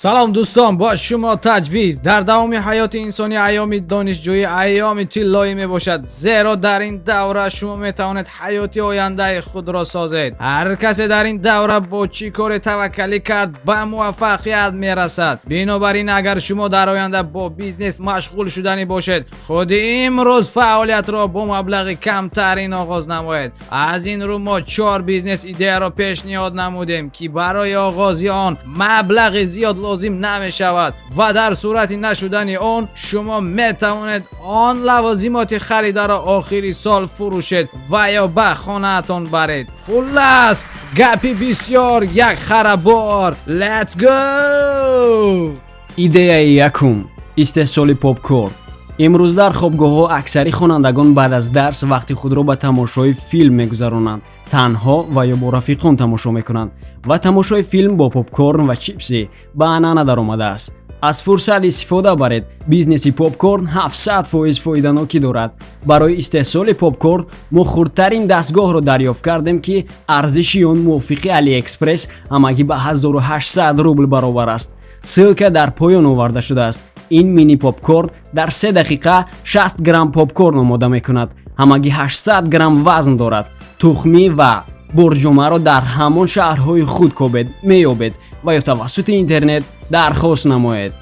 سلام دوستان، با شما تجویز در دوام حیات انسانی ایام دانشجویی ایام طلایی می باشد، زیرا در این دوره شما می توانید حیات آینده خود را سازید. هر کسی در این دوره با چی کار توکلی کرد به موفقیت می رسد. بنابراین اگر شما در آینده با بیزنس مشغول شدنی باشید، خود امروز فعالیت را با مبلغ کمترین آغاز نمایید. از این رو ما 4 بیزنس ایده را پیشنهاد نمودیم که برای آغاز آن مبلغ زیاد لازم نمی شود و در صورت نشدن آن شما می توانید آن لوازمات خریده را آخری سال فروشید و یا به خانه تان برید. خلاص گپی بسیار یک خرابار. Let's go. ایده یکم، استحصال پاپکورن. امروز در خوابگاه‌ها اکثری خوانندگان بعد از درس وقتی خود را به تماشای فیلم می‌گذرانند، تنها و یا با رفیقان تماشا می‌کنند و تماشای فیلم با پاپکورن و چیپسی به عنعنه در آمده است. از فرصت استفاده برید. بیزنس پاپکورن 700% فایده‌ناکی دارد. برای استحصال پاپکورن ما خردترین دستگاه را دریافت کردیم که ارزش آن موافق علی اکسپرس همگی به 1800 روبل برابر است. سلک در پایان آورده شده است. این مینی پاپکورن در 3 دقیقه 60 گرم پاپکورن آماده می کند. همگی 800 گرم وزن دارد. تخمی و برجامه را در همان شهرهای خود کابید میابید و یا توسط اینترنت درخواست نمایید.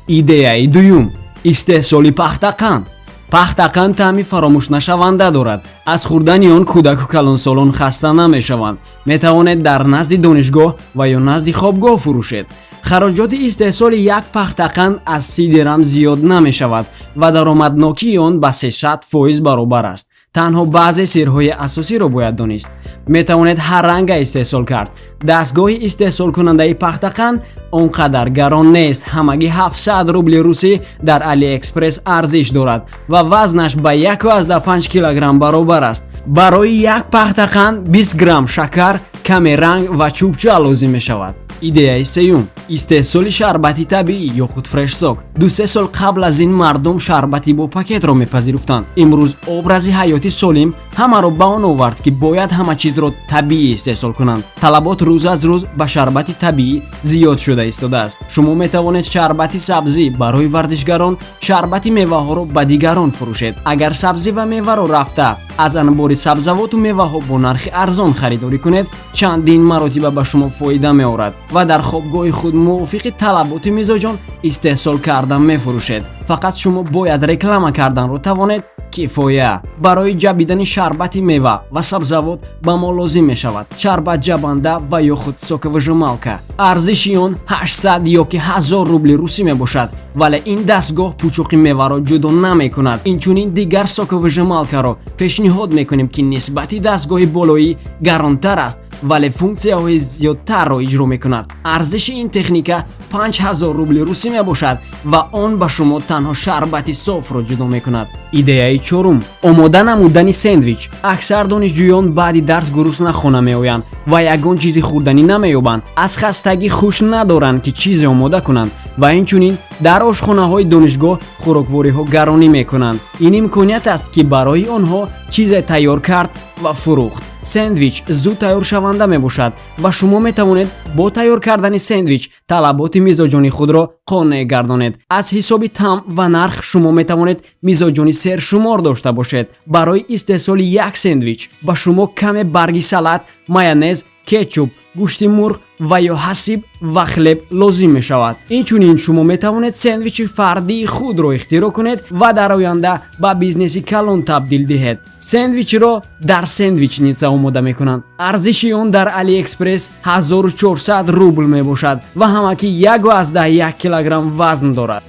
ایده دوم، استحصال پختقند. پختقند طعمی فراموش نشونده دارد. از خوردن آن کودک و کلانسالان خسته نمیشوند. می توانید در نزد دانشگاه و یا نزد خوابگاه فروشید. خراجات استحصال یک پختقند از 30 درم زیاد نمی شود و درآمدناکی آن به 300% برابر است. تنها بعضی سرهای اساسی را باید دانست. می توانید هر رنگ استحصال کرد. دستگاه استحصال کننده پختقند آنقدر گران نیست. همگی 700 روبل روسی در علی اکسپرس ارزش دارد و وزنش به 1.5 کیلوگرم برابر است. برای یک پختقند 20 گرم شکر، کمی رنگ و چوبچه لازم می شود. ایده سوم، استحصال شربتی طبیعی یا خود فرش ساک. 2-3 سال قبل از این مردم شربتی با پاکت را میپذیرفتند. امروز ابراز حیاتی سالم همه را به آن آورد که باید همه چیز را طبیعی استحصال کنند. طلبات روز از روز به شربتی طبیعی زیاد شده ایستاده است. شما می توانید شربتی سبزی برای ورزشکاران، شربتی میوه ها را به دیگران فروشید. اگر سبزی و میوه را رفته از انبار سبزیجات و میوه ها با نرخ ارزان خریداری کنید، چندین مراتب به شما فایده می آورد و در خوابگاه خود موافق طلبات مزاجان استحصال کردن می فروشید. فقط شما باید رکلام کردن رو توانید کفایه. برای جبیدن شربت میوه و سبزیجات به ما لازم می شود شربت جبنده و یا خود ساک و ژمالکا. ارزش آن 800 یا که 1000 روبل روسی می باشد، ولی این دستگاه پوچوق میوه را جدا نمی کند. اینچنین دیگر ساک و ژمالکا را پیشنهاد می کنیم که نسبتی دستگاه بالایی گرانتر است ولی فونکسی‌های زیادتر را اجرا می‌کند. ارزش این تکنیک 5000 روبل روسی میباشد و آن به شما تنها شربت صاف را جدا می‌کند. ایده چهارم، آماده نمودن ساندویچ. اکثر دانشجویان بعد درس گرسنه خانه میآیند و یگان چیزی خوردنی نمی‌یابند. از خستگی خوش ندارند که چیزی آماده کنند و اینچنین در آشخانه‌های دانشگاه خوراکواری‌ها گرانی می‌کنند. این امکانیت است که برای آنها چیز تیار کرد و فروخت. ساندویچ زود تیار شونده می باشد و شما می توانید با تیار کردن ساندویچ طلبات مزاجانی خود را قانع گردانید. از حساب طعم و نرخ شما می توانید مزاجانی سرشمار داشته باشید. برای استحصال یک ساندویچ با شما کم برگ سالاد، مایونز، کچوپ، گوشت مرغ و یا حسیب و خلب لازم می شود. اینچنین شما می توانید ساندویچ فردی خود را اختراع کنید و در آینده به بیزنسی کلان تبدیل دهید. ساندویچ را در ساندویچ نیز آماده می کنند. ارزش آن در علی اکسپرس 1400 روبل می باشد و همگی 1.1 کیلوگرم وزن دارد.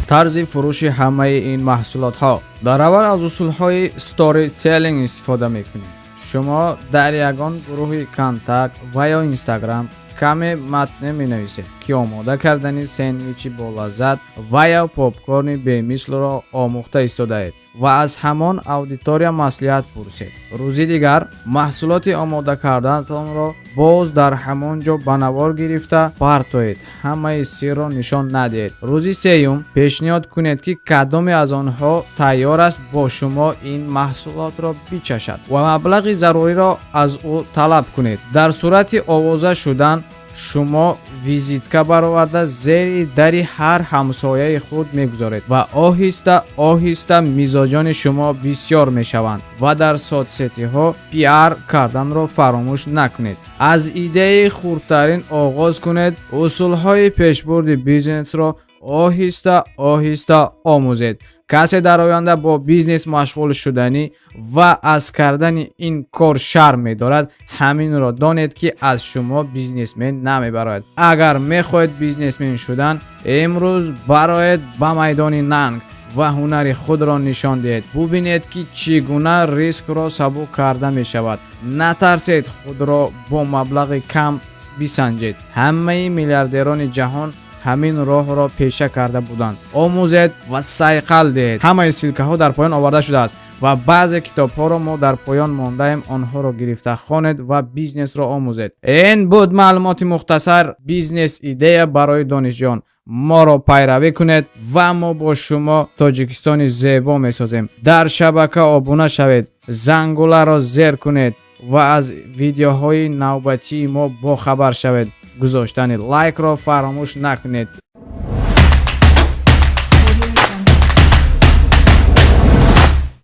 طرز فروش همه این محصولات ها. در اول از اصول های ستوری تیلینگ استفاده میکنیم. شما در یگان گروه کانتکت و یا اینستاگرام کمی متن می نویسید ки омода кардани сендвичи болаззат ва ё попкорни бемислро омӯхта истодаед ва аз ҳамон аудитория маслиҳат пурсед. рӯзи дигар маҳсулоти омода карданатонро боз дар ҳамон ҷо ба навор гирифта партоед, ҳамаи сирро нишон надиҳед. рӯзи сеюм пешниҳод кунед ки кадоме аз онҳо тайёр аст бо шумо ин маҳсулотро бичашад ва маблағи заруриро аз ӯ талаб кунед. дар сурати овоза шудан шумо визитка бароварда зери дари ҳар ҳамсояи худ мегузоред ва оҳиста оҳиста мизоҷони шумо бисёр мешаванд ва дар соцсетиҳо пиар карданро фаромӯш накунед. аз идеяи хурдтарин оғоз кунед. усулҳои пешбурди бизнесро оҳиста оҳиста омӯзед. касе дар оянда бо бизнес машғул шуданӣ ва аз кардани ин кор шарм медорад, ҳаминро донед ки аз шумо бизнесмен намебарояд. агар мехоҳед бизнесмен шудан, имрӯз бароед ба майдони нанг ва ҳунари худро нишон диҳед. бубинед ки чӣ гуна рискро сабук карда мешавад. натарсед худро бо маблағи кам бисанҷед. ҳамаи миллиардерони ҷаҳон ҳамин роҳро пеша карда буданд. омӯзед ва сайқал диҳед. ҳамаи силкаҳо дар поён оварда шудааст ва баъзе китобҳоро мо дар поён мондаем. онҳоро гирифта хонед ва бизнесро омӯзед. ин буд маълумоти мухтасар бизнес идея барои донишҷӯён. моро пайравӣ кунед ва мо бо шумо тоҷикистони зебо месозем. дар шабака обуна шавед, зангуларо зер кунед ва аз видеоҳои навбатии мо бохабар шавед. гузоштани лайкро фаромӯш накунед.